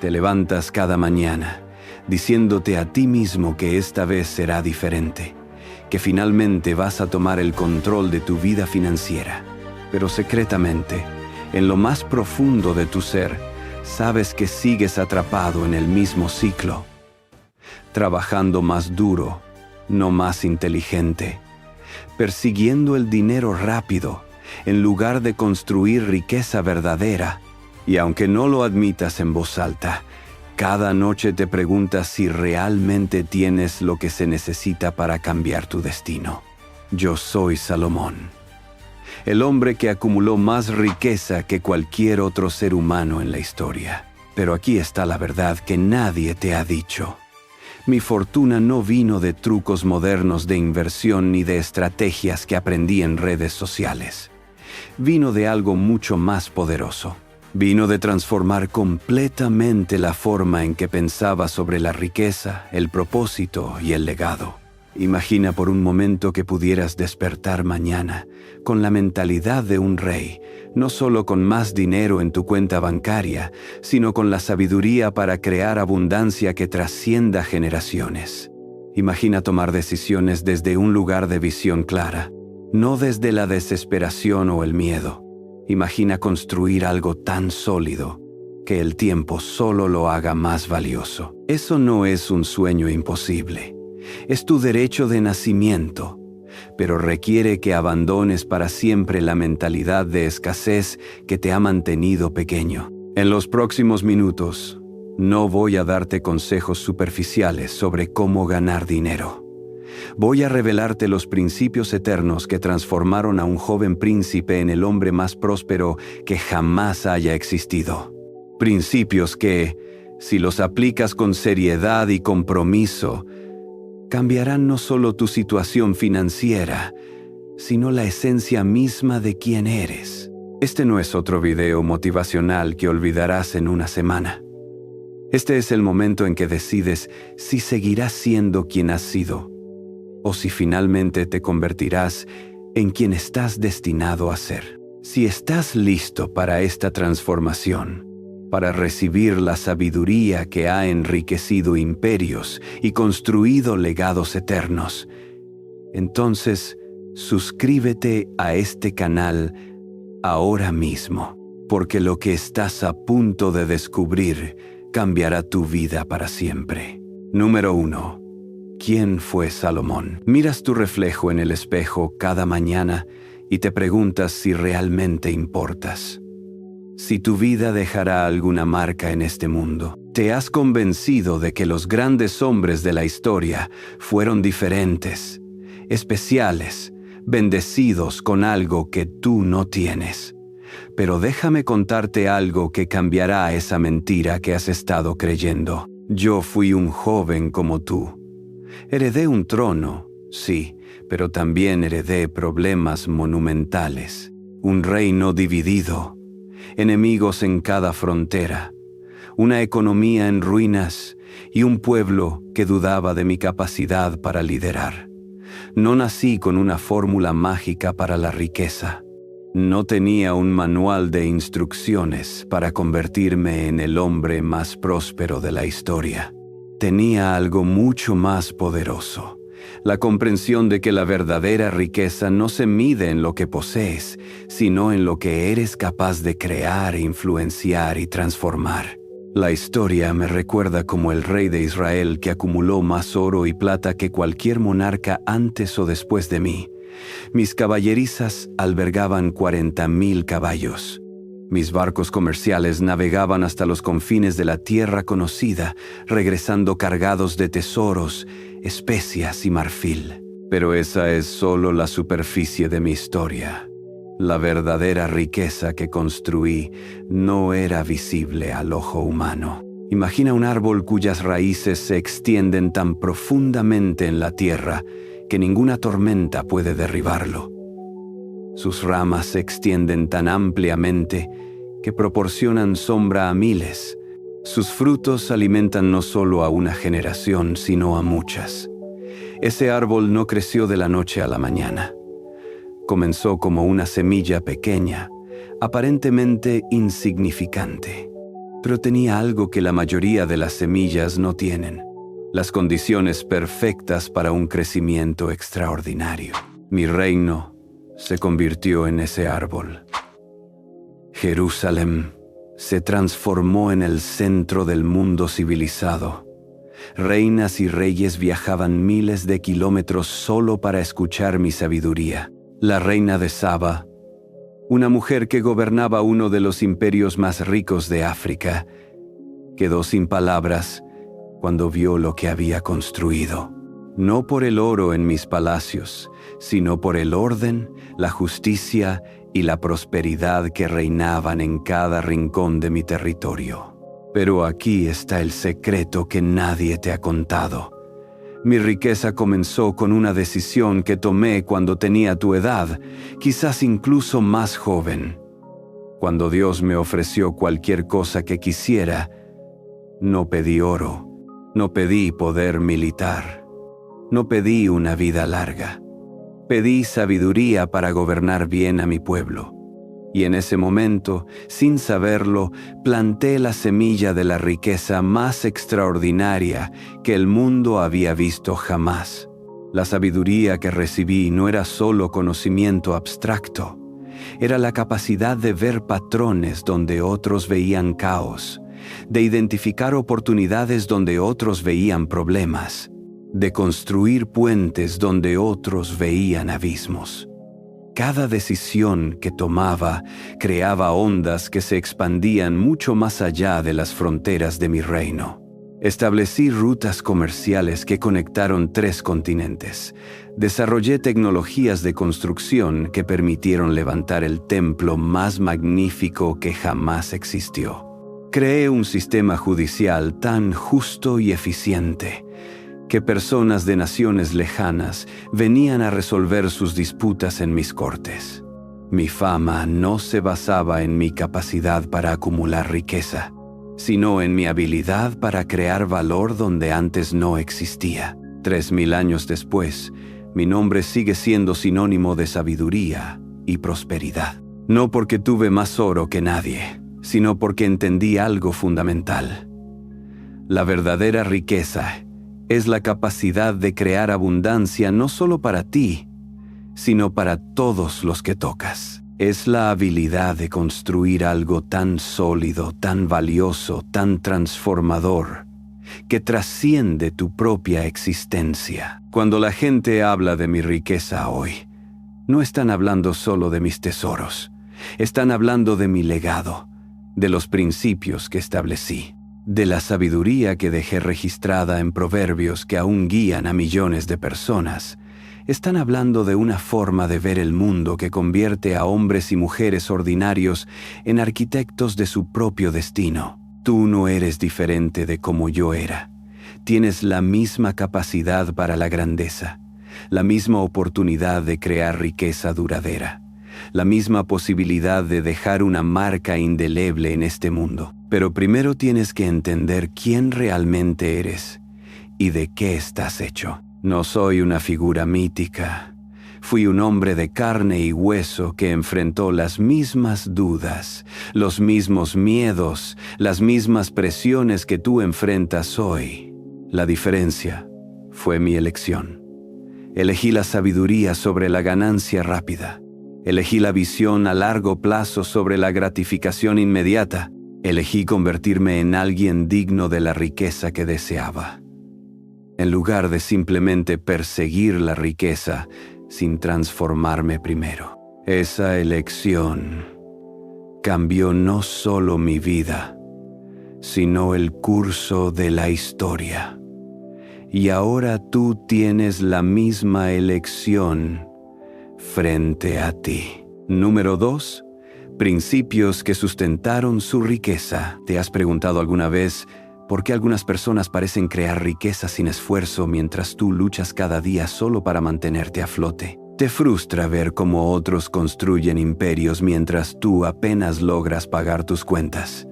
Te levantas cada mañana, diciéndote a ti mismo que esta vez será diferente, que finalmente vas a tomar el control de tu vida financiera. Pero secretamente, en lo más profundo de tu ser, sabes que sigues atrapado en el mismo ciclo, trabajando más duro, no más inteligente, persiguiendo el dinero rápido, en lugar de construir riqueza verdadera. Y aunque no lo admitas en voz alta, cada noche te preguntas si realmente tienes lo que se necesita para cambiar tu destino. Yo soy Salomón, el hombre que acumuló más riqueza que cualquier otro ser humano en la historia. Pero aquí está la verdad que nadie te ha dicho. Mi fortuna no vino de trucos modernos de inversión ni de estrategias que aprendí en redes sociales. Vino de algo mucho más poderoso. Vino de transformar completamente la forma en que pensaba sobre la riqueza, el propósito y el legado. Imagina por un momento que pudieras despertar mañana con la mentalidad de un rey, no solo con más dinero en tu cuenta bancaria, sino con la sabiduría para crear abundancia que trascienda generaciones. Imagina tomar decisiones desde un lugar de visión clara, no desde la desesperación o el miedo. Imagina construir algo tan sólido que el tiempo solo lo haga más valioso. Eso no es un sueño imposible. Es tu derecho de nacimiento, pero requiere que abandones para siempre la mentalidad de escasez que te ha mantenido pequeño. En los próximos minutos, no voy a darte consejos superficiales sobre cómo ganar dinero. Voy a revelarte los principios eternos que transformaron a un joven príncipe en el hombre más próspero que jamás haya existido. Principios que, si los aplicas con seriedad y compromiso, cambiarán no solo tu situación financiera, sino la esencia misma de quién eres. Este no es otro video motivacional que olvidarás en una semana. Este es el momento en que decides si seguirás siendo quien has sido, o si finalmente te convertirás en quien estás destinado a ser. Si estás listo para esta transformación, para recibir la sabiduría que ha enriquecido imperios y construido legados eternos, entonces suscríbete a este canal ahora mismo, porque lo que estás a punto de descubrir cambiará tu vida para siempre. Número 1. ¿Quién fue Salomón? Miras tu reflejo en el espejo cada mañana y te preguntas si realmente importas. Si tu vida dejará alguna marca en este mundo. Te has convencido de que los grandes hombres de la historia fueron diferentes, especiales, bendecidos con algo que tú no tienes. Pero déjame contarte algo que cambiará esa mentira que has estado creyendo. Yo fui un joven como tú. Heredé un trono, sí, pero también heredé problemas monumentales. Un reino dividido, enemigos en cada frontera, una economía en ruinas y un pueblo que dudaba de mi capacidad para liderar. No nací con una fórmula mágica para la riqueza. No tenía un manual de instrucciones para convertirme en el hombre más próspero de la historia. Tenía algo mucho más poderoso, la comprensión de que la verdadera riqueza no se mide en lo que posees, sino en lo que eres capaz de crear, influenciar y transformar. La historia me recuerda como el rey de Israel que acumuló más oro y plata que cualquier monarca antes o después de mí. Mis caballerizas albergaban 40,000 caballos. Mis barcos comerciales navegaban hasta los confines de la tierra conocida, regresando cargados de tesoros, especias y marfil. Pero esa es solo la superficie de mi historia. La verdadera riqueza que construí no era visible al ojo humano. Imagina un árbol cuyas raíces se extienden tan profundamente en la tierra que ninguna tormenta puede derribarlo. Sus ramas se extienden tan ampliamente que proporcionan sombra a miles. Sus frutos alimentan no solo a una generación, sino a muchas. Ese árbol no creció de la noche a la mañana. Comenzó como una semilla pequeña, aparentemente insignificante. pero tenía algo que la mayoría de las semillas no tienen: las condiciones perfectas para un crecimiento extraordinario. Mi reino se convirtió en ese árbol. Jerusalén se transformó en el centro del mundo civilizado. Reinas y reyes viajaban miles de kilómetros solo para escuchar mi sabiduría. La reina de Saba, una mujer que gobernaba uno de los imperios más ricos de África, quedó sin palabras cuando vio lo que había construido. No por el oro en mis palacios, sino por el orden, la justicia y la prosperidad que reinaban en cada rincón de mi territorio. Pero aquí está el secreto que nadie te ha contado. Mi riqueza comenzó con una decisión que tomé cuando tenía tu edad, quizás incluso más joven. Cuando Dios me ofreció cualquier cosa que quisiera, no pedí oro, no pedí poder militar, no pedí una vida larga. Pedí sabiduría para gobernar bien a mi pueblo. Y en ese momento, sin saberlo, planté la semilla de la riqueza más extraordinaria que el mundo había visto jamás. La sabiduría que recibí no era solo conocimiento abstracto, era la capacidad de ver patrones donde otros veían caos, de identificar oportunidades donde otros veían problemas, de construir puentes donde otros veían abismos. Cada decisión que tomaba creaba ondas que se expandían mucho más allá de las fronteras de mi reino. Establecí rutas comerciales que conectaron 3 continentes. Desarrollé tecnologías de construcción que permitieron levantar el templo más magnífico que jamás existió. Creé un sistema judicial tan justo y eficiente que personas de naciones lejanas venían a resolver sus disputas en mis cortes. Mi fama no se basaba en mi capacidad para acumular riqueza, sino en mi habilidad para crear valor donde antes no existía. 3000 años después, mi nombre sigue siendo sinónimo de sabiduría y prosperidad. No porque tuve más oro que nadie, sino porque entendí algo fundamental. La verdadera riqueza es la capacidad de crear abundancia no solo para ti, sino para todos los que tocas. Es la habilidad de construir algo tan sólido, tan valioso, tan transformador, que trasciende tu propia existencia. Cuando la gente habla de mi riqueza hoy, no están hablando solo de mis tesoros, están hablando de mi legado, de los principios que establecí, de la sabiduría que dejé registrada en proverbios que aún guían a millones de personas. Están hablando de una forma de ver el mundo que convierte a hombres y mujeres ordinarios en arquitectos de su propio destino. Tú no eres diferente de como yo era. Tienes la misma capacidad para la grandeza, la misma oportunidad de crear riqueza duradera, la misma posibilidad de dejar una marca indeleble en este mundo. Pero primero tienes que entender quién realmente eres y de qué estás hecho. No soy una figura mítica. Fui un hombre de carne y hueso que enfrentó las mismas dudas, los mismos miedos, las mismas presiones que tú enfrentas hoy. La diferencia fue mi elección. Elegí la sabiduría sobre la ganancia rápida. Elegí la visión a largo plazo sobre la gratificación inmediata. Elegí convertirme en alguien digno de la riqueza que deseaba, en lugar de simplemente perseguir la riqueza sin transformarme primero. Esa elección cambió no solo mi vida, sino el curso de la historia. Y ahora tú tienes la misma elección frente a ti. Número 2. Principios que sustentaron su riqueza. ¿Te has preguntado alguna vez por qué algunas personas parecen crear riqueza sin esfuerzo mientras tú luchas cada día solo para mantenerte a flote? ¿Te frustra ver cómo otros construyen imperios mientras tú apenas logras pagar tus cuentas?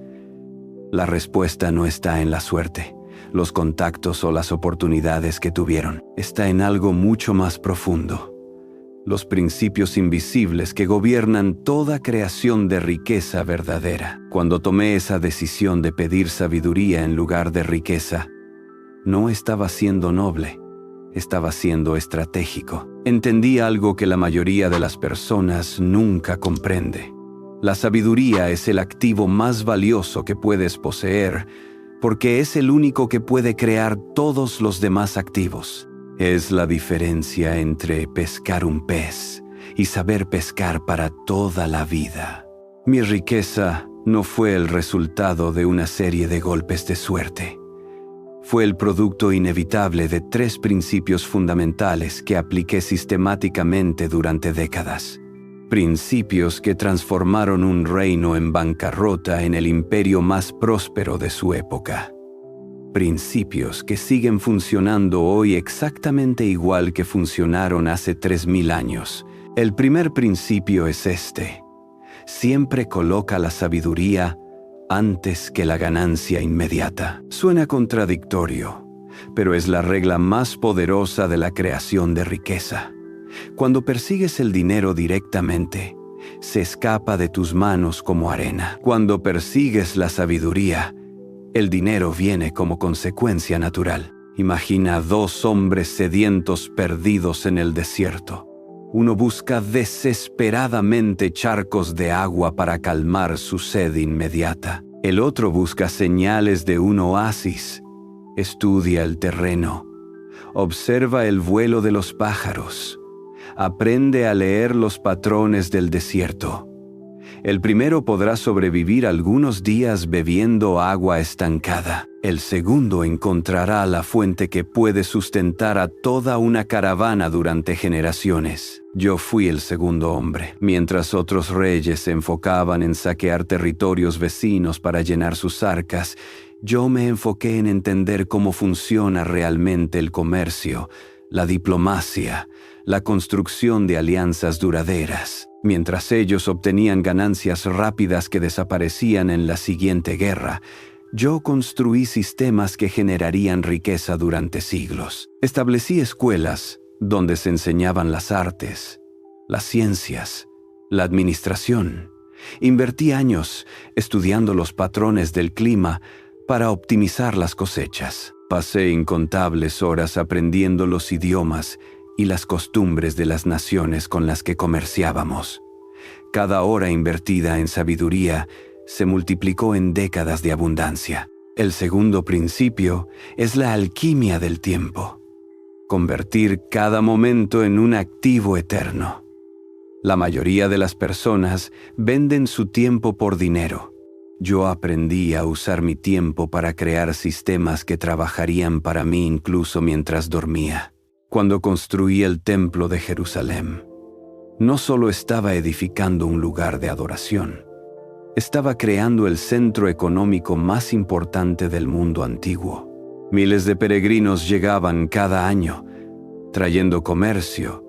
La respuesta no está en la suerte, los contactos o las oportunidades que tuvieron. Está en algo mucho más profundo. los principios invisibles que gobiernan toda creación de riqueza verdadera. Cuando tomé esa decisión de pedir sabiduría en lugar de riqueza, no estaba siendo noble, estaba siendo estratégico. Entendí algo que la mayoría de las personas nunca comprende. La sabiduría es el activo más valioso que puedes poseer, porque es el único que puede crear todos los demás activos. Es la diferencia entre pescar un pez y saber pescar para toda la vida. Mi riqueza no fue el resultado de una serie de golpes de suerte. Fue el producto inevitable de 3 principios fundamentales que apliqué sistemáticamente durante décadas. Principios que transformaron un reino en bancarrota en el imperio más próspero de su época. Principios que siguen funcionando hoy exactamente igual que funcionaron hace 3000 años. El primer principio es este: siempre coloca la sabiduría antes que la ganancia inmediata. Suena contradictorio, pero es la regla más poderosa de la creación de riqueza. Cuando persigues el dinero directamente, se escapa de tus manos como arena. Cuando persigues la sabiduría, el dinero viene como consecuencia natural. Imagina 2 hombres sedientos perdidos en el desierto. Uno busca desesperadamente charcos de agua para calmar su sed inmediata. El otro busca señales de un oasis. Estudia el terreno. Observa el vuelo de los pájaros. Aprende a leer los patrones del desierto. El primero podrá sobrevivir algunos días bebiendo agua estancada. El segundo encontrará la fuente que puede sustentar a toda una caravana durante generaciones. Yo fui el segundo hombre. Mientras otros reyes se enfocaban en saquear territorios vecinos para llenar sus arcas, yo me enfoqué en entender cómo funciona realmente el comercio, la diplomacia, la construcción de alianzas duraderas. Mientras ellos obtenían ganancias rápidas que desaparecían en la siguiente guerra, yo construí sistemas que generarían riqueza durante siglos. Establecí escuelas donde se enseñaban las artes, las ciencias, la administración. Invertí años estudiando los patrones del clima para optimizar las cosechas. Pasé incontables horas aprendiendo los idiomas y las costumbres de las naciones con las que comerciábamos. Cada hora invertida en sabiduría se multiplicó en décadas de abundancia. El segundo principio es la alquimia del tiempo. Convertir cada momento en un activo eterno. La mayoría de las personas venden su tiempo por dinero. Yo aprendí a usar mi tiempo para crear sistemas que trabajarían para mí incluso mientras dormía. Cuando construí el Templo de Jerusalén, no solo estaba edificando un lugar de adoración, estaba creando el centro económico más importante del mundo antiguo. Miles de peregrinos llegaban cada año, trayendo comercio,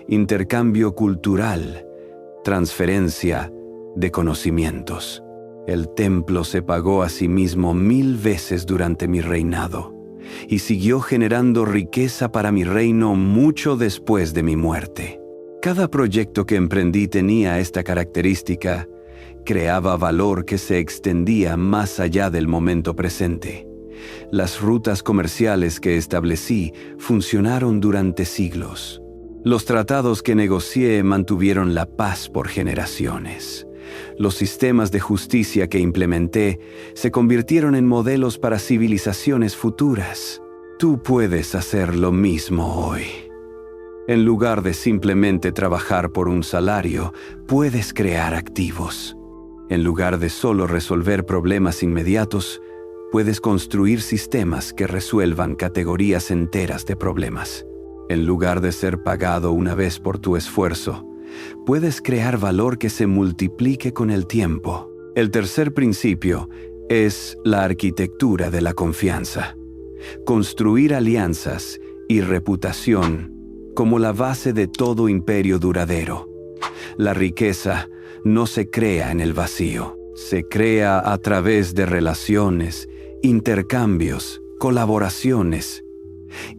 intercambio cultural, transferencia de conocimientos. El templo se pagó a sí mismo 1000 veces durante mi reinado y siguió generando riqueza para mi reino mucho después de mi muerte. Cada proyecto que emprendí tenía esta característica: creaba valor que se extendía más allá del momento presente. Las rutas comerciales que establecí funcionaron durante siglos. Los tratados que negocié mantuvieron la paz por generaciones. Los sistemas de justicia que implementé se convirtieron en modelos para civilizaciones futuras. Tú puedes hacer lo mismo hoy. En lugar de simplemente trabajar por un salario, puedes crear activos. En lugar de solo resolver problemas inmediatos, puedes construir sistemas que resuelvan categorías enteras de problemas. En lugar de ser pagado una vez por tu esfuerzo, puedes crear valor que se multiplique con el tiempo. El tercer principio es la arquitectura de la confianza. Construir alianzas y reputación como la base de todo imperio duradero. La riqueza no se crea en el vacío, se crea a través de relaciones, intercambios, colaboraciones.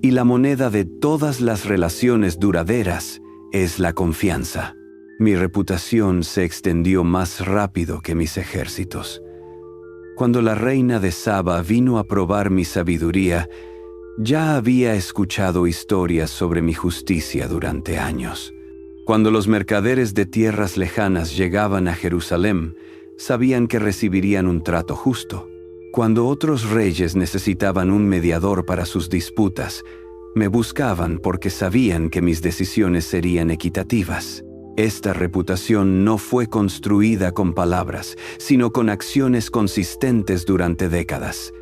Y la moneda de todas las relaciones duraderas es la confianza. Mi reputación se extendió más rápido que mis ejércitos. Cuando la reina de Saba vino a probar mi sabiduría, ya había escuchado historias sobre mi justicia durante años. Cuando los mercaderes de tierras lejanas llegaban a Jerusalén, sabían que recibirían un trato justo. Cuando otros reyes necesitaban un mediador para sus disputas, me buscaban porque sabían que mis decisiones serían equitativas. Esta reputación no fue construida con palabras, sino con acciones consistentes durante décadas.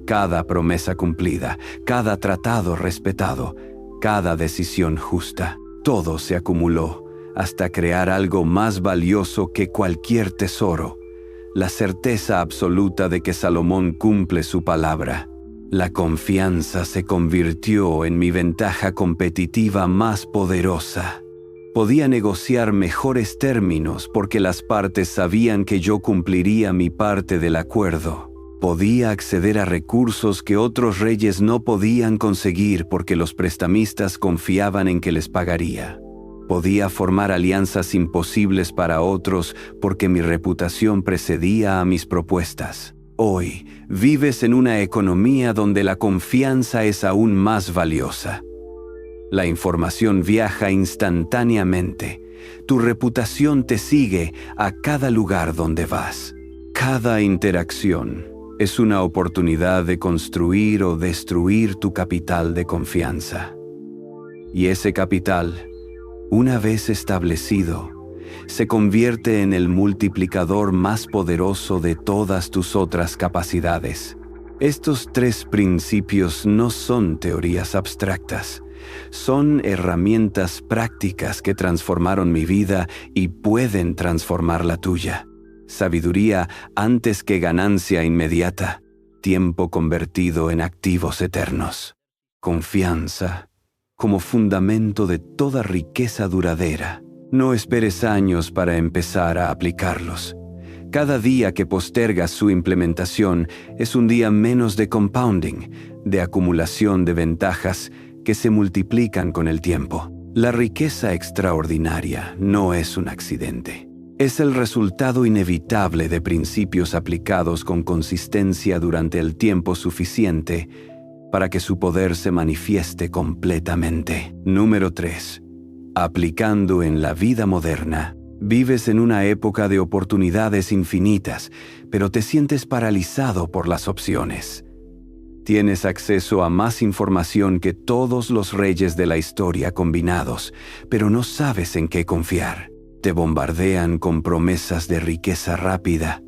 Cada promesa cumplida, cada tratado respetado, cada decisión justa, todo se acumuló hasta crear algo más valioso que cualquier tesoro: la certeza absoluta de que Salomón cumple su palabra. La confianza se convirtió en mi ventaja competitiva más poderosa. Podía negociar mejores términos porque las partes sabían que yo cumpliría mi parte del acuerdo. Podía acceder a recursos que otros reyes no podían conseguir porque los prestamistas confiaban en que les pagaría. Podía formar alianzas imposibles para otros porque mi reputación precedía a mis propuestas. Hoy, vives en una economía donde la confianza es aún más valiosa. La información viaja instantáneamente. Tu reputación te sigue a cada lugar donde vas. Cada interacción es una oportunidad de construir o destruir tu capital de confianza. Y ese capital, una vez establecido, se convierte en el multiplicador más poderoso de todas tus otras capacidades. Estos 3 principios no son teorías abstractas. Son herramientas prácticas que transformaron mi vida y pueden transformar la tuya. Sabiduría antes que ganancia inmediata. Tiempo convertido en activos eternos. Confianza como fundamento de toda riqueza duradera. No esperes años para empezar a aplicarlos. Cada día que postergas su implementación es un día menos de compounding, de acumulación de ventajas que se multiplican con el tiempo. La riqueza extraordinaria no es un accidente. Es el resultado inevitable de principios aplicados con consistencia durante el tiempo suficiente para que su poder se manifieste completamente. Número 3. Aplicando en la vida moderna. Vives en una época de oportunidades infinitas, pero te sientes paralizado por las opciones. Tienes acceso a más información que todos los reyes de la historia combinados, pero no sabes en qué confiar. Te bombardean con promesas de riqueza rápida,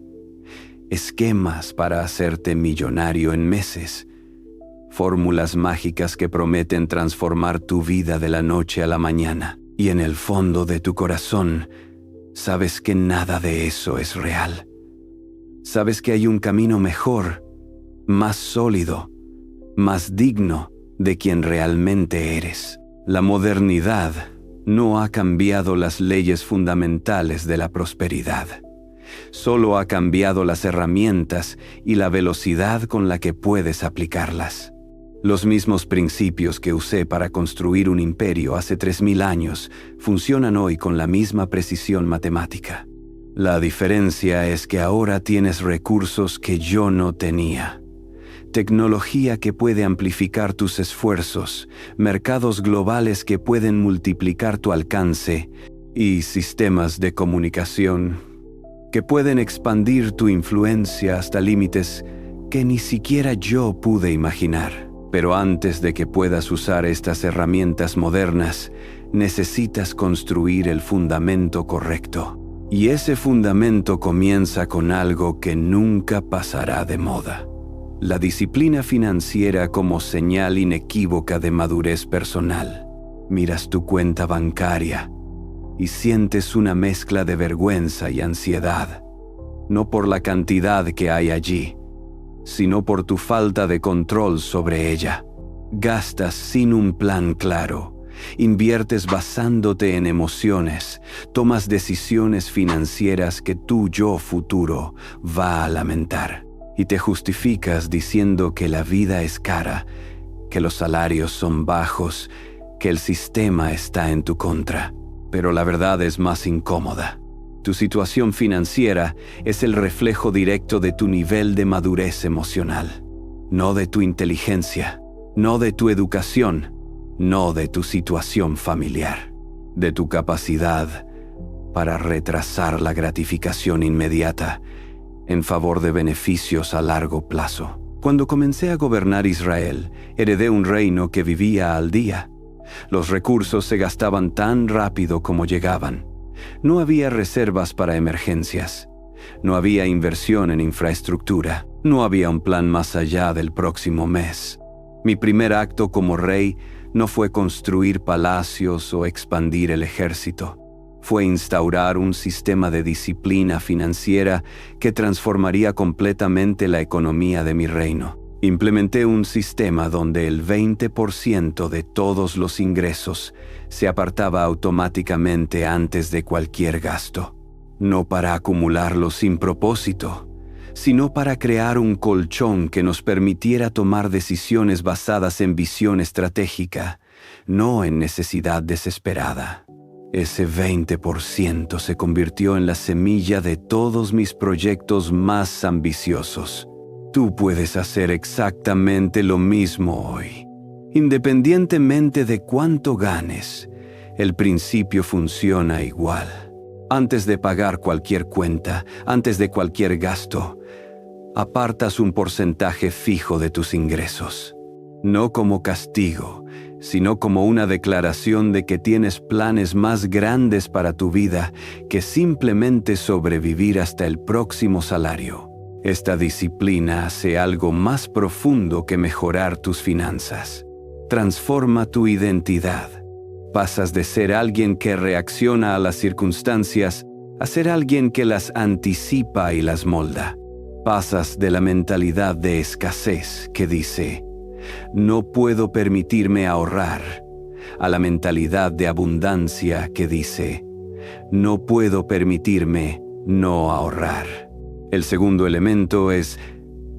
esquemas para hacerte millonario en meses, fórmulas mágicas que prometen transformar tu vida de la noche a la mañana. Y en el fondo de tu corazón, sabes que nada de eso es real. Sabes que hay un camino mejor, más sólido, más digno de quien realmente eres. La modernidad no ha cambiado las leyes fundamentales de la prosperidad. Solo ha cambiado las herramientas y la velocidad con la que puedes aplicarlas. Los mismos principios que usé para construir un imperio hace 3000 años funcionan hoy con la misma precisión matemática. La diferencia es que ahora tienes recursos que yo no tenía. Tecnología que puede amplificar tus esfuerzos, mercados globales que pueden multiplicar tu alcance y sistemas de comunicación que pueden expandir tu influencia hasta límites que ni siquiera yo pude imaginar. Pero antes de que puedas usar estas herramientas modernas, necesitas construir el fundamento correcto. Y ese fundamento comienza con algo que nunca pasará de moda: la disciplina financiera como señal inequívoca de madurez personal. Miras tu cuenta bancaria y sientes una mezcla de vergüenza y ansiedad, no por la cantidad que hay allí, sino por tu falta de control sobre ella. Gastas sin un plan claro, inviertes basándote en emociones, tomas decisiones financieras que tu yo futuro va a lamentar. Y te justificas diciendo que la vida es cara, que los salarios son bajos, que el sistema está en tu contra. pero la verdad es más incómoda. Tu situación financiera es el reflejo directo de tu nivel de madurez emocional, no de tu inteligencia, no de tu educación, no de tu situación familiar, de tu capacidad para retrasar la gratificación inmediata en favor de beneficios a largo plazo. Cuando comencé a gobernar Israel, heredé un reino que vivía al día. Los recursos se gastaban tan rápido como llegaban. No había reservas para emergencias. No había inversión en infraestructura. No había un plan más allá del próximo mes. Mi primer acto como rey no fue construir palacios o expandir el ejército. Fue instaurar un sistema de disciplina financiera que transformaría completamente la economía de mi reino. Implementé un sistema donde el 20% de todos los ingresos se apartaba automáticamente antes de cualquier gasto, no para acumularlo sin propósito, sino para crear un colchón que nos permitiera tomar decisiones basadas en visión estratégica, no en necesidad desesperada. Ese 20% se convirtió en la semilla de todos mis proyectos más ambiciosos. Tú puedes hacer exactamente lo mismo hoy. Independientemente de cuánto ganes, el principio funciona igual. Antes de pagar cualquier cuenta, antes de cualquier gasto, apartas un porcentaje fijo de tus ingresos. No como castigo, sino como una declaración de que tienes planes más grandes para tu vida que simplemente sobrevivir hasta el próximo salario. Esta disciplina hace algo más profundo que mejorar tus finanzas. Transforma tu identidad. Pasas de ser alguien que reacciona a las circunstancias a ser alguien que las anticipa y las molda. Pasas de la mentalidad de escasez que dice, no puedo permitirme ahorrar, a la mentalidad de abundancia que dice, no puedo permitirme no ahorrar. El segundo elemento es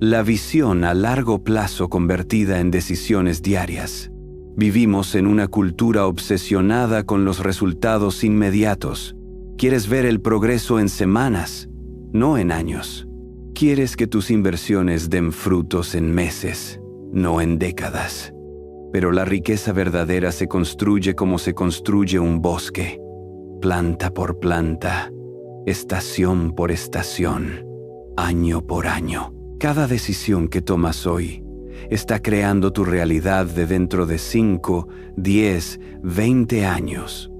la visión a largo plazo convertida en decisiones diarias. Vivimos en una cultura obsesionada con los resultados inmediatos. Quieres ver el progreso en semanas, no en años. Quieres que tus inversiones den frutos en meses, no en décadas. Pero la riqueza verdadera se construye como se construye un bosque, planta por planta, estación por estación, año por año. Cada decisión que tomas hoy está creando tu realidad de dentro de 5, 10, 20 años.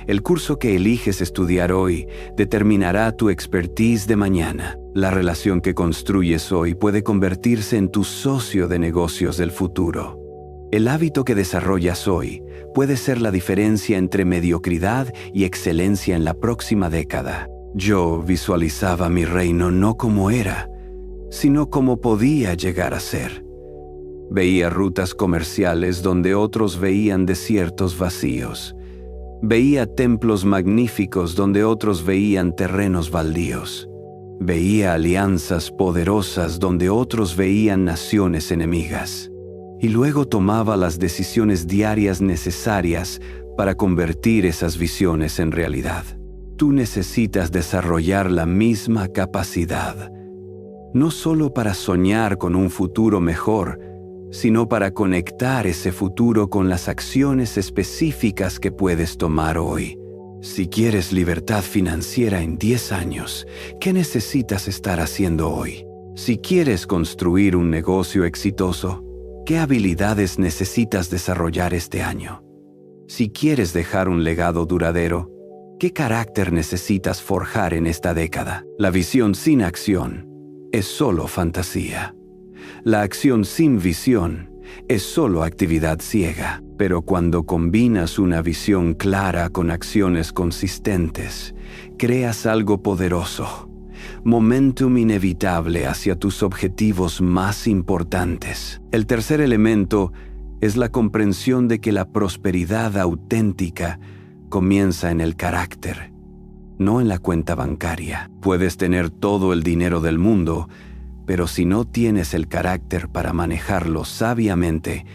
El curso que eliges estudiar hoy determinará tu expertise de mañana. La relación que construyes hoy puede convertirse en tu socio de negocios del futuro. El hábito que desarrollas hoy puede ser la diferencia entre mediocridad y excelencia en la próxima década. Yo visualizaba mi reino no como era, sino como podía llegar a ser. Veía rutas comerciales donde otros veían desiertos vacíos. Veía templos magníficos donde otros veían terrenos baldíos. Veía alianzas poderosas donde otros veían naciones enemigas. Y luego tomaba las decisiones diarias necesarias para convertir esas visiones en realidad. Tú necesitas desarrollar la misma capacidad, no solo para soñar con un futuro mejor, sino para conectar ese futuro con las acciones específicas que puedes tomar hoy. Si quieres libertad financiera en 10 años, ¿qué necesitas estar haciendo hoy? Si quieres construir un negocio exitoso, ¿qué habilidades necesitas desarrollar este año? Si quieres dejar un legado duradero, ¿qué carácter necesitas forjar en esta década? La visión sin acción es solo fantasía. La acción sin visión es solo actividad ciega. Pero cuando combinas una visión clara con acciones consistentes, creas algo poderoso, momentum inevitable hacia tus objetivos más importantes. El tercer elemento es la comprensión de que la prosperidad auténtica comienza en el carácter, no en la cuenta bancaria. Puedes tener todo el dinero del mundo, pero si no tienes el carácter para manejarlo sabiamente,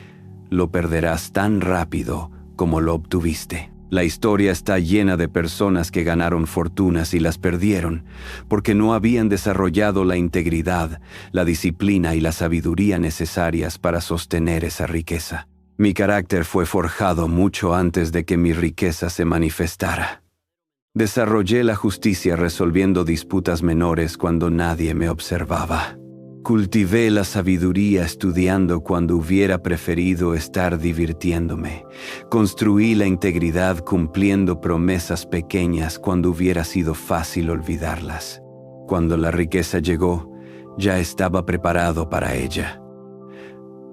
lo perderás tan rápido como lo obtuviste. La historia está llena de personas que ganaron fortunas y las perdieron porque no habían desarrollado la integridad, la disciplina y la sabiduría necesarias para sostener esa riqueza. Mi carácter fue forjado mucho antes de que mi riqueza se manifestara. Desarrollé la justicia resolviendo disputas menores cuando nadie me observaba. Cultivé la sabiduría estudiando cuando hubiera preferido estar divirtiéndome. Construí la integridad cumpliendo promesas pequeñas cuando hubiera sido fácil olvidarlas. Cuando la riqueza llegó, ya estaba preparado para ella.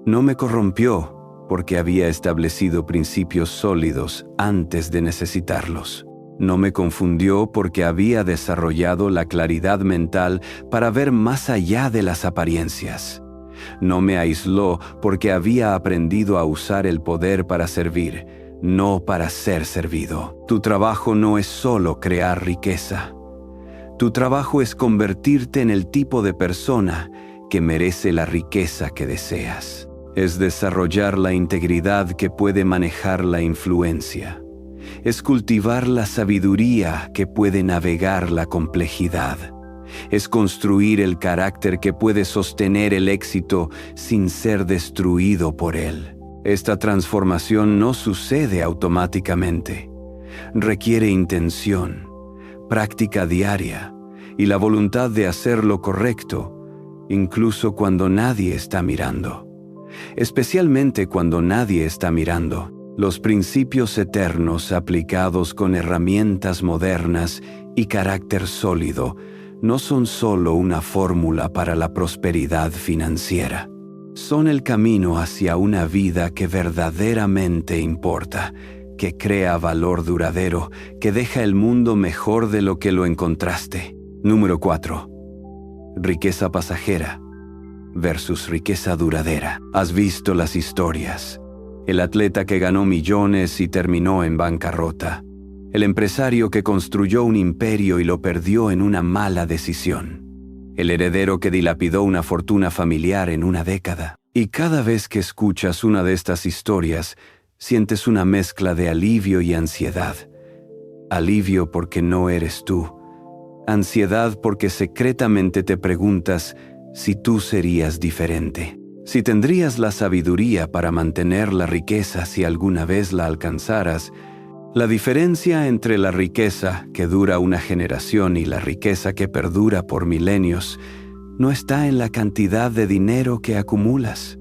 No me corrompió porque había establecido principios sólidos antes de necesitarlos. No me confundió porque había desarrollado la claridad mental para ver más allá de las apariencias. No me aisló porque había aprendido a usar el poder para servir, no para ser servido. Tu trabajo no es solo crear riqueza. Tu trabajo es convertirte en el tipo de persona que merece la riqueza que deseas. Es desarrollar la integridad que puede manejar la influencia. Es cultivar la sabiduría que puede navegar la complejidad. Es construir el carácter que puede sostener el éxito sin ser destruido por él. Esta transformación no sucede automáticamente. Requiere intención, práctica diaria y la voluntad de hacer lo correcto, incluso cuando nadie está mirando. Especialmente cuando nadie está mirando. Los principios eternos aplicados con herramientas modernas y carácter sólido no son solo una fórmula para la prosperidad financiera. Son el camino hacia una vida que verdaderamente importa, que crea valor duradero, que deja el mundo mejor de lo que lo encontraste. Número 4. Riqueza pasajera versus riqueza duradera. ¿Has visto las historias? El atleta que ganó millones y terminó en bancarrota. El empresario que construyó un imperio y lo perdió en una mala decisión. El heredero que dilapidó una fortuna familiar en una década. Y cada vez que escuchas una de estas historias, sientes una mezcla de alivio y ansiedad. Alivio porque no eres tú. Ansiedad porque secretamente te preguntas si tú serías diferente. Si tendrías la sabiduría para mantener la riqueza si alguna vez la alcanzaras. La diferencia entre la riqueza que dura una generación y la riqueza que perdura por milenios no está en la cantidad de dinero que acumulas.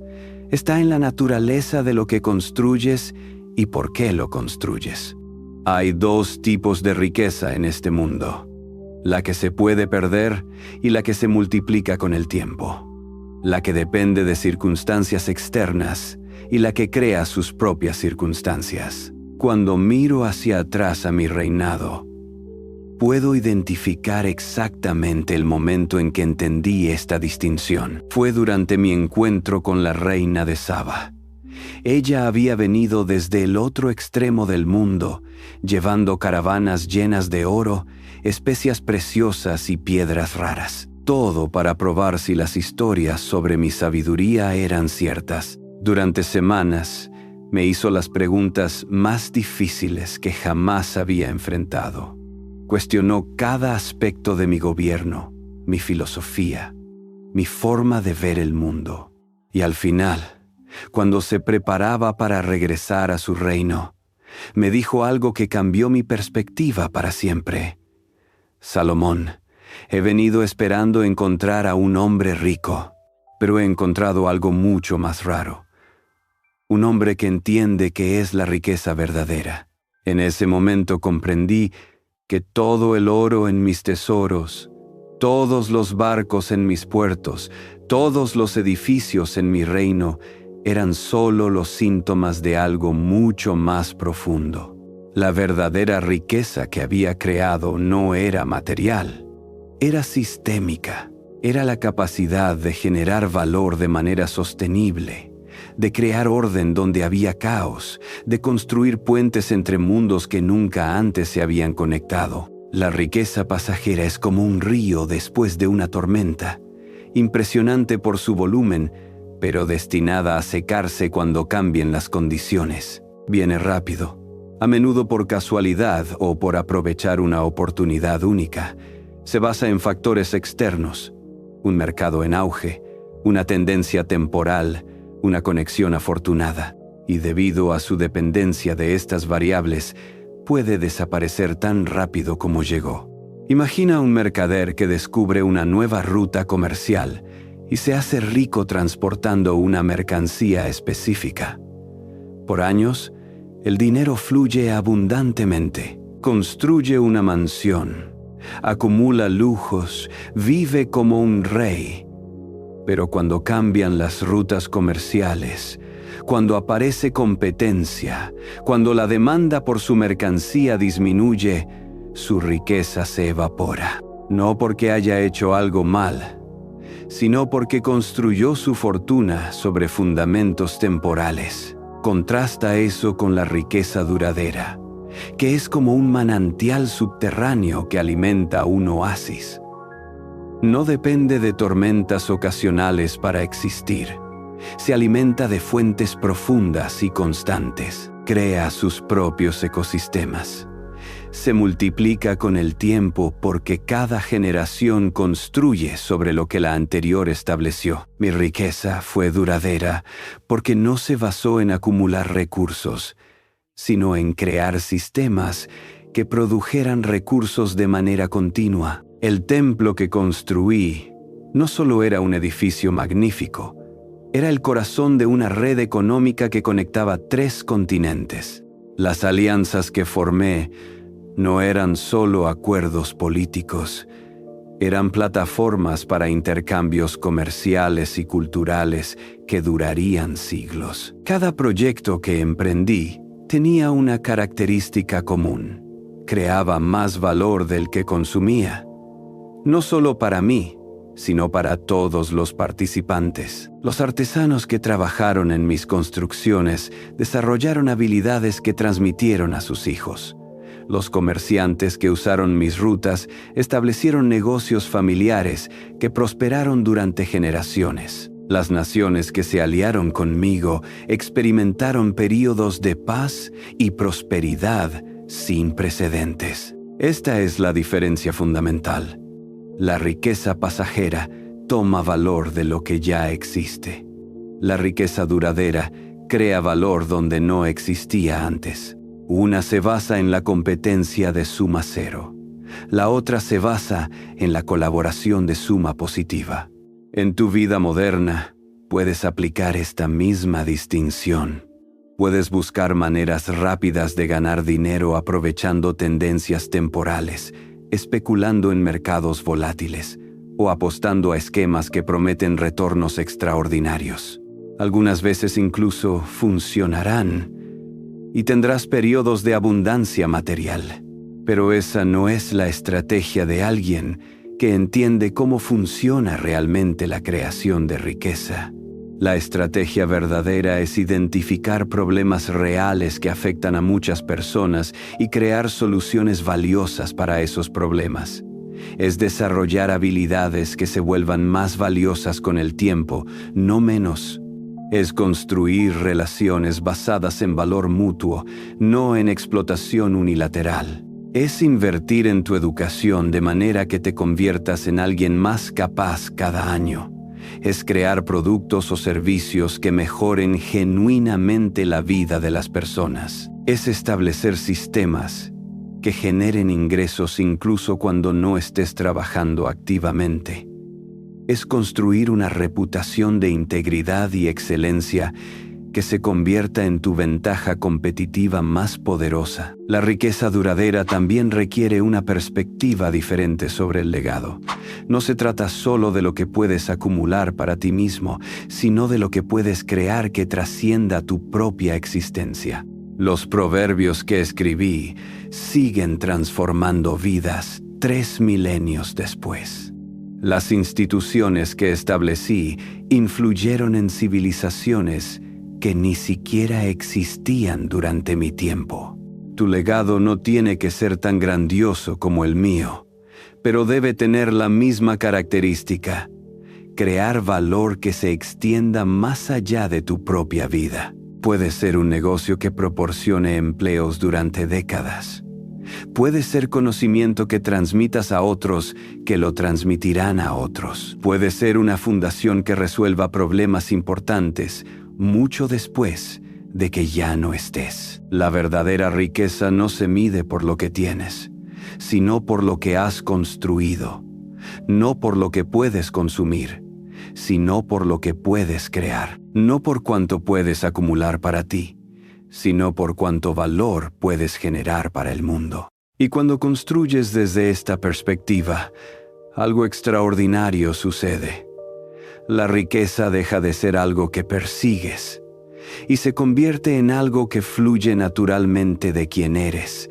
Está en la naturaleza de lo que construyes y por qué lo construyes. Hay dos tipos de riqueza en este mundo: la que se puede perder y la que se multiplica con el tiempo. La que depende de circunstancias externas y la que crea sus propias circunstancias. Cuando miro hacia atrás a mi reinado, puedo identificar exactamente el momento en que entendí esta distinción. Fue durante mi encuentro con la reina de Saba. Ella había venido desde el otro extremo del mundo, llevando caravanas llenas de oro, especias preciosas y piedras raras. Todo para probar si las historias sobre mi sabiduría eran ciertas. Durante semanas, me hizo las preguntas más difíciles que jamás había enfrentado. Cuestionó cada aspecto de mi gobierno, mi filosofía, mi forma de ver el mundo. Y al final, cuando se preparaba para regresar a su reino, me dijo algo que cambió mi perspectiva para siempre. Salomón, he venido esperando encontrar a un hombre rico, pero he encontrado algo mucho más raro. Un hombre que entiende qué es la riqueza verdadera. En ese momento comprendí que todo el oro en mis tesoros, todos los barcos en mis puertos, todos los edificios en mi reino eran solo los síntomas de algo mucho más profundo. La verdadera riqueza que había creado no era material. Era sistémica, era la capacidad de generar valor de manera sostenible, de crear orden donde había caos, de construir puentes entre mundos que nunca antes se habían conectado. La riqueza pasajera es como un río después de una tormenta, impresionante por su volumen, pero destinada a secarse cuando cambien las condiciones. Viene rápido, a menudo por casualidad o por aprovechar una oportunidad única. Se basa en factores externos, un mercado en auge, una tendencia temporal, una conexión afortunada, y debido a su dependencia de estas variables, puede desaparecer tan rápido como llegó. Imagina un mercader que descubre una nueva ruta comercial y se hace rico transportando una mercancía específica. Por años, el dinero fluye abundantemente, construye una mansión, acumula lujos, vive como un rey. Pero cuando cambian las rutas comerciales, cuando aparece competencia, cuando la demanda por su mercancía disminuye, su riqueza se evapora. No porque haya hecho algo mal, sino porque construyó su fortuna sobre fundamentos temporales. Contrasta eso con la riqueza duradera, que es como un manantial subterráneo que alimenta un oasis. No depende de tormentas ocasionales para existir. Se alimenta de fuentes profundas y constantes. Crea sus propios ecosistemas. Se multiplica con el tiempo porque cada generación construye sobre lo que la anterior estableció. Mi riqueza fue duradera porque no se basó en acumular recursos, sino en crear sistemas que produjeran recursos de manera continua. El templo que construí no solo era un edificio magnífico, era el corazón de una red económica que conectaba 3 continentes. Las alianzas que formé no eran solo acuerdos políticos, eran plataformas para intercambios comerciales y culturales que durarían siglos. Cada proyecto que emprendí tenía una característica común: creaba más valor del que consumía. No solo para mí, sino para todos los participantes. Los artesanos que trabajaron en mis construcciones desarrollaron habilidades que transmitieron a sus hijos. Los comerciantes que usaron mis rutas establecieron negocios familiares que prosperaron durante generaciones. Las naciones que se aliaron conmigo experimentaron períodos de paz y prosperidad sin precedentes. Esta es la diferencia fundamental. La riqueza pasajera toma valor de lo que ya existe. La riqueza duradera crea valor donde no existía antes. Una se basa en la competencia de suma cero. La otra se basa en la colaboración de suma positiva. En tu vida moderna, puedes aplicar esta misma distinción. Puedes buscar maneras rápidas de ganar dinero aprovechando tendencias temporales, especulando en mercados volátiles o apostando a esquemas que prometen retornos extraordinarios. Algunas veces incluso funcionarán y tendrás periodos de abundancia material. Pero esa no es la estrategia de alguien que entiende cómo funciona realmente la creación de riqueza. La estrategia verdadera es identificar problemas reales que afectan a muchas personas y crear soluciones valiosas para esos problemas. Es desarrollar habilidades que se vuelvan más valiosas con el tiempo, no menos. Es construir relaciones basadas en valor mutuo, no en explotación unilateral. Es invertir en tu educación de manera que te conviertas en alguien más capaz cada año. Es crear productos o servicios que mejoren genuinamente la vida de las personas. Es establecer sistemas que generen ingresos incluso cuando no estés trabajando activamente. Es construir una reputación de integridad y excelencia que se convierta en tu ventaja competitiva más poderosa. La riqueza duradera también requiere una perspectiva diferente sobre el legado. No se trata solo de lo que puedes acumular para ti mismo, sino de lo que puedes crear que trascienda tu propia existencia. Los proverbios que escribí siguen transformando vidas 3 milenios después. Las instituciones que establecí influyeron en civilizaciones que ni siquiera existían durante mi tiempo. Tu legado no tiene que ser tan grandioso como el mío, pero debe tener la misma característica: crear valor que se extienda más allá de tu propia vida. Puede ser un negocio que proporcione empleos durante décadas. Puede ser conocimiento que transmitas a otros, que lo transmitirán a otros. Puede ser una fundación que resuelva problemas importantes mucho después de que ya no estés. La verdadera riqueza no se mide por lo que tienes, sino por lo que has construido. No por lo que puedes consumir, sino por lo que puedes crear. No por cuánto puedes acumular para ti, sino por cuánto valor puedes generar para el mundo. Y cuando construyes desde esta perspectiva, algo extraordinario sucede. La riqueza deja de ser algo que persigues y se convierte en algo que fluye naturalmente de quien eres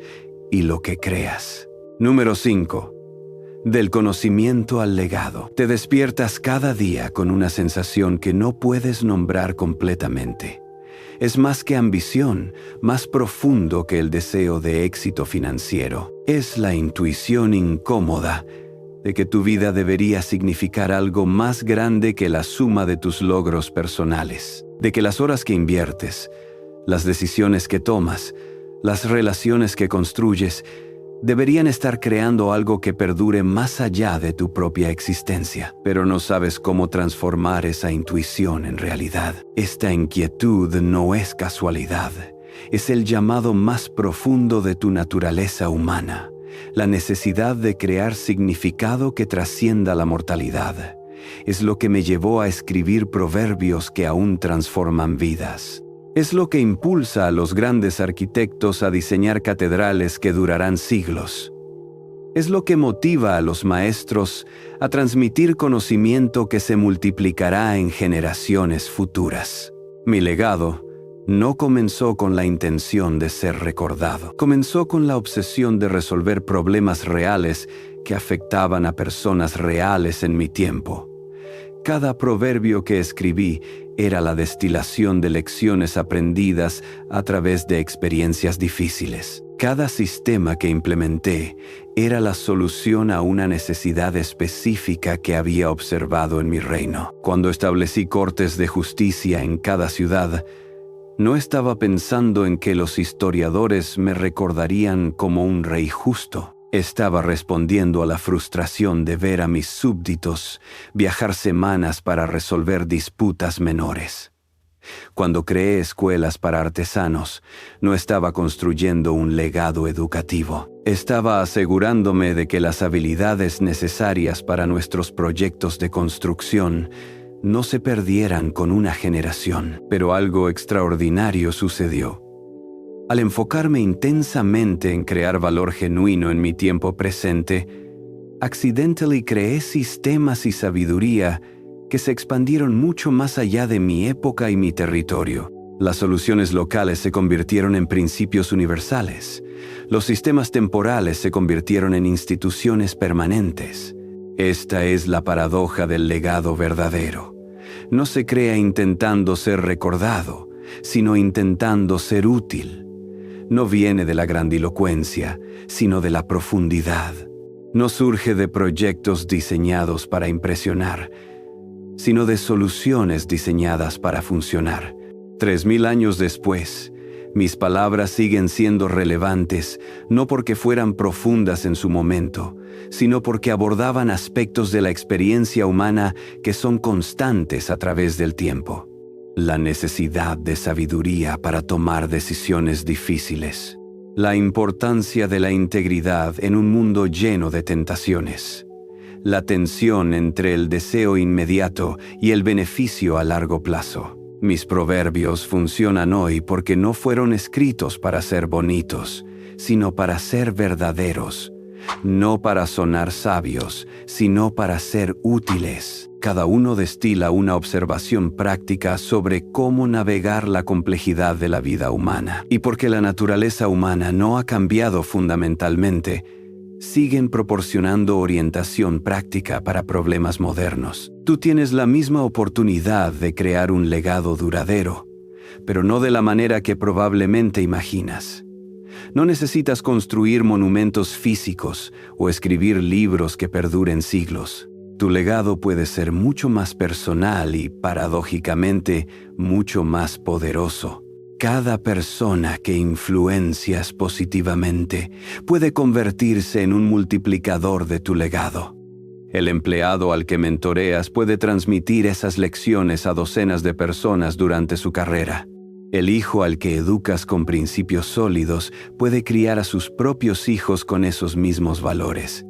y lo que creas. Número 5. Del conocimiento al legado. Te despiertas cada día con una sensación que no puedes nombrar completamente. Es más que ambición, más profundo que el deseo de éxito financiero. Es la intuición incómoda de que tu vida debería significar algo más grande que la suma de tus logros personales. De que las horas que inviertes, las decisiones que tomas, las relaciones que construyes, deberían estar creando algo que perdure más allá de tu propia existencia. Pero no sabes cómo transformar esa intuición en realidad. Esta inquietud no es casualidad. Es el llamado más profundo de tu naturaleza humana. La necesidad de crear significado que trascienda la mortalidad. Es lo que me llevó a escribir proverbios que aún transforman vidas. Es lo que impulsa a los grandes arquitectos a diseñar catedrales que durarán siglos. Es lo que motiva a los maestros a transmitir conocimiento que se multiplicará en generaciones futuras. Mi legado no comenzó con la intención de ser recordado. Comenzó con la obsesión de resolver problemas reales que afectaban a personas reales en mi tiempo. Cada proverbio que escribí era la destilación de lecciones aprendidas a través de experiencias difíciles. Cada sistema que implementé era la solución a una necesidad específica que había observado en mi reino. Cuando establecí cortes de justicia en cada ciudad, no estaba pensando en que los historiadores me recordarían como un rey justo. Estaba respondiendo a la frustración de ver a mis súbditos viajar semanas para resolver disputas menores. Cuando creé escuelas para artesanos, no estaba construyendo un legado educativo. Estaba asegurándome de que las habilidades necesarias para nuestros proyectos de construcción no se perdieran con una generación. Pero algo extraordinario sucedió. Al enfocarme intensamente en crear valor genuino en mi tiempo presente, accidentally creé sistemas y sabiduría que se expandieron mucho más allá de mi época y mi territorio. Las soluciones locales se convirtieron en principios universales. Los sistemas temporales se convirtieron en instituciones permanentes. Esta es la paradoja del legado verdadero. No se crea intentando ser recordado, sino intentando ser útil. No viene de la grandilocuencia, sino de la profundidad. No surge de proyectos diseñados para impresionar, sino de soluciones diseñadas para funcionar. 3000 años después, mis palabras siguen siendo relevantes, no porque fueran profundas en su momento, sino porque abordaban aspectos de la experiencia humana que son constantes a través del tiempo. La necesidad de sabiduría para tomar decisiones difíciles. La importancia de la integridad en un mundo lleno de tentaciones. La tensión entre el deseo inmediato y el beneficio a largo plazo. Mis proverbios funcionan hoy porque no fueron escritos para ser bonitos, sino para ser verdaderos. No para sonar sabios, sino para ser útiles. Cada uno destila una observación práctica sobre cómo navegar la complejidad de la vida humana. Y porque la naturaleza humana no ha cambiado fundamentalmente, siguen proporcionando orientación práctica para problemas modernos. Tú tienes la misma oportunidad de crear un legado duradero, pero no de la manera que probablemente imaginas. No necesitas construir monumentos físicos o escribir libros que perduren siglos. Tu legado puede ser mucho más personal y, paradójicamente, mucho más poderoso. Cada persona que influencias positivamente puede convertirse en un multiplicador de tu legado. El empleado al que mentoreas puede transmitir esas lecciones a docenas de personas durante su carrera. El hijo al que educas con principios sólidos puede criar a sus propios hijos con esos mismos valores.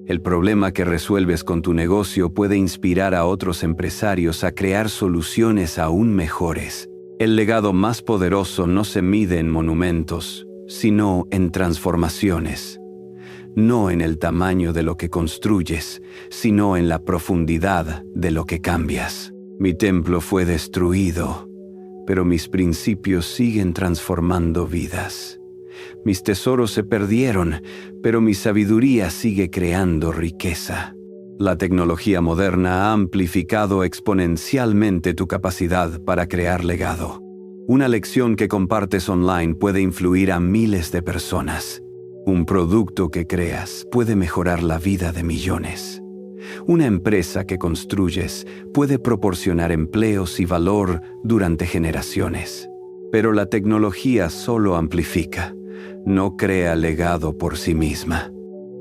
El problema que resuelves con tu negocio puede inspirar a otros empresarios a crear soluciones aún mejores. El legado más poderoso no se mide en monumentos, sino en transformaciones. No en el tamaño de lo que construyes, sino en la profundidad de lo que cambias. Mi templo fue destruido, pero mis principios siguen transformando vidas. Mis tesoros se perdieron, pero mi sabiduría sigue creando riqueza. La tecnología moderna ha amplificado exponencialmente tu capacidad para crear legado. Una lección que compartes online puede influir a miles de personas. Un producto que creas puede mejorar la vida de millones. Una empresa que construyes puede proporcionar empleos y valor durante generaciones. Pero la tecnología solo amplifica, no crea legado por sí misma.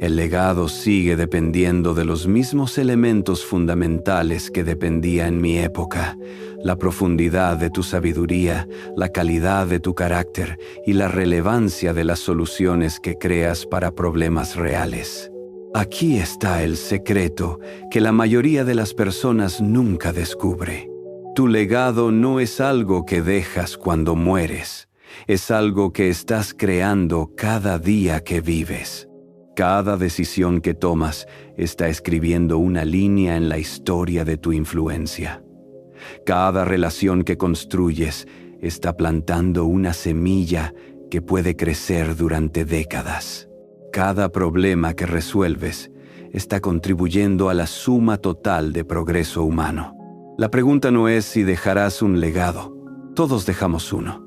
El legado sigue dependiendo de los mismos elementos fundamentales que dependía en mi época: la profundidad de tu sabiduría, la calidad de tu carácter y la relevancia de las soluciones que creas para problemas reales. Aquí está el secreto que la mayoría de las personas nunca descubre. Tu legado no es algo que dejas cuando mueres, es algo que estás creando cada día que vives. Cada decisión que tomas está escribiendo una línea en la historia de tu influencia. Cada relación que construyes está plantando una semilla que puede crecer durante décadas. Cada problema que resuelves está contribuyendo a la suma total de progreso humano. La pregunta no es si dejarás un legado. Todos dejamos uno.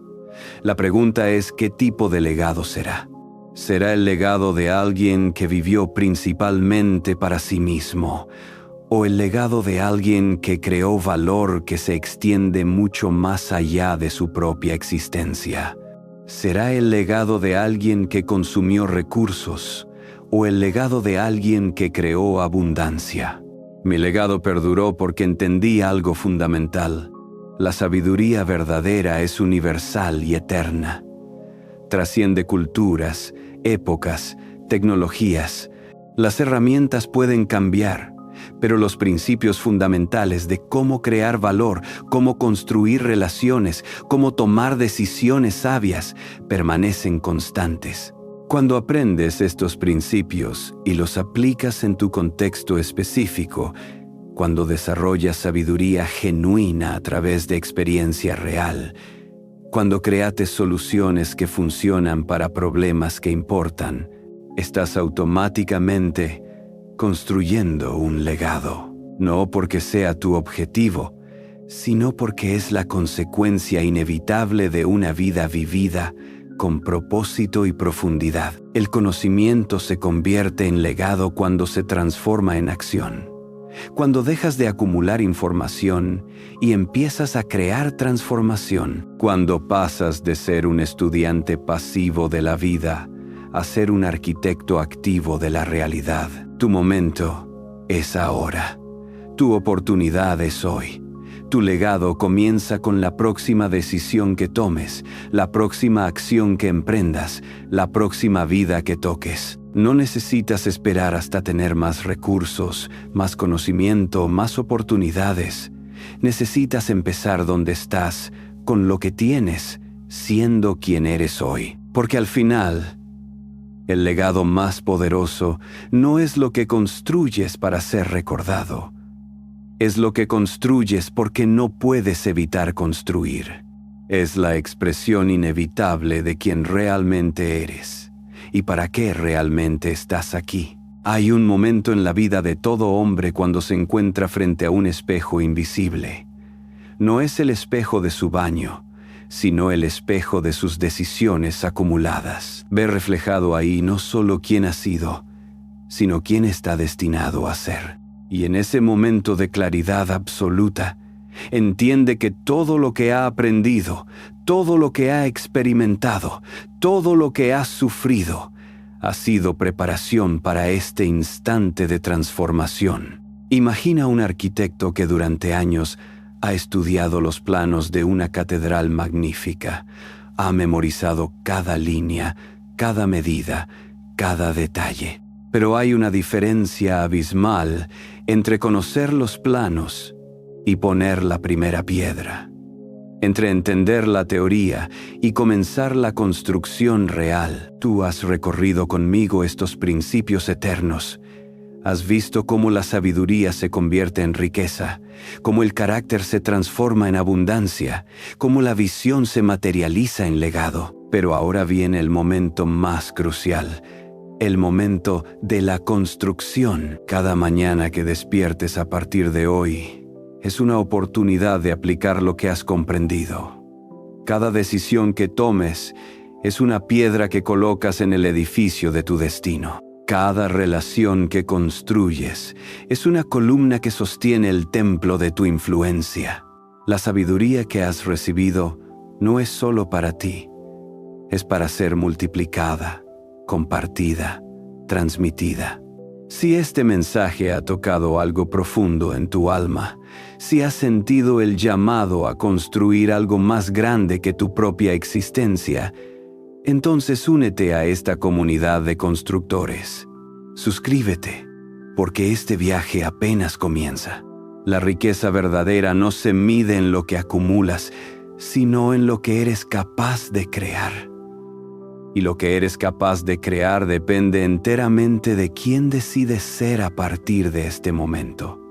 La pregunta es qué tipo de legado será. ¿Será el legado de alguien que vivió principalmente para sí mismo, o el legado de alguien que creó valor que se extiende mucho más allá de su propia existencia? ¿Será el legado de alguien que consumió recursos, o el legado de alguien que creó abundancia? Mi legado perduró porque entendí algo fundamental. La sabiduría verdadera es universal y eterna. Trasciende culturas, épocas, tecnologías. Las herramientas pueden cambiar, pero los principios fundamentales de cómo crear valor, cómo construir relaciones, cómo tomar decisiones sabias, permanecen constantes. Cuando aprendes estos principios y los aplicas en tu contexto específico, cuando desarrollas sabiduría genuina a través de experiencia real, cuando creates soluciones que funcionan para problemas que importan, estás automáticamente construyendo un legado. No porque sea tu objetivo, sino porque es la consecuencia inevitable de una vida vivida con propósito y profundidad. El conocimiento se convierte en legado cuando se transforma en acción. Cuando dejas de acumular información y empiezas a crear transformación. Cuando pasas de ser un estudiante pasivo de la vida a ser un arquitecto activo de la realidad. Tu momento es ahora. Tu oportunidad es hoy. Tu legado comienza con la próxima decisión que tomes, la próxima acción que emprendas, la próxima vida que toques. No necesitas esperar hasta tener más recursos, más conocimiento, más oportunidades. Necesitas empezar donde estás, con lo que tienes, siendo quien eres hoy. Porque al final, el legado más poderoso no es lo que construyes para ser recordado. Es lo que construyes porque no puedes evitar construir. Es la expresión inevitable de quien realmente eres y para qué realmente estás aquí. Hay un momento en la vida de todo hombre cuando se encuentra frente a un espejo invisible. No es el espejo de su baño, sino el espejo de sus decisiones acumuladas. Ve reflejado ahí no solo quién ha sido, sino quién está destinado a ser. Y en ese momento de claridad absoluta, entiende que todo lo que ha aprendido, todo lo que ha experimentado, todo lo que has sufrido, ha sido preparación para este instante de transformación. Imagina un arquitecto que durante años ha estudiado los planos de una catedral magnífica, ha memorizado cada línea, cada medida, cada detalle. Pero hay una diferencia abismal entre conocer los planos y poner la primera piedra, entre entender la teoría y comenzar la construcción real. Tú has recorrido conmigo estos principios eternos. Has visto cómo la sabiduría se convierte en riqueza, cómo el carácter se transforma en abundancia, cómo la visión se materializa en legado. Pero ahora viene el momento más crucial, el momento de la construcción. Cada mañana que despiertes a partir de hoy es una oportunidad de aplicar lo que has comprendido. Cada decisión que tomes es una piedra que colocas en el edificio de tu destino. Cada relación que construyes es una columna que sostiene el templo de tu influencia. La sabiduría que has recibido no es solo para ti, es para ser multiplicada, compartida, transmitida. Si este mensaje ha tocado algo profundo en tu alma, si has sentido el llamado a construir algo más grande que tu propia existencia, entonces únete a esta comunidad de constructores. Suscríbete, porque este viaje apenas comienza. La riqueza verdadera no se mide en lo que acumulas, sino en lo que eres capaz de crear. Y lo que eres capaz de crear depende enteramente de quién decides ser a partir de este momento.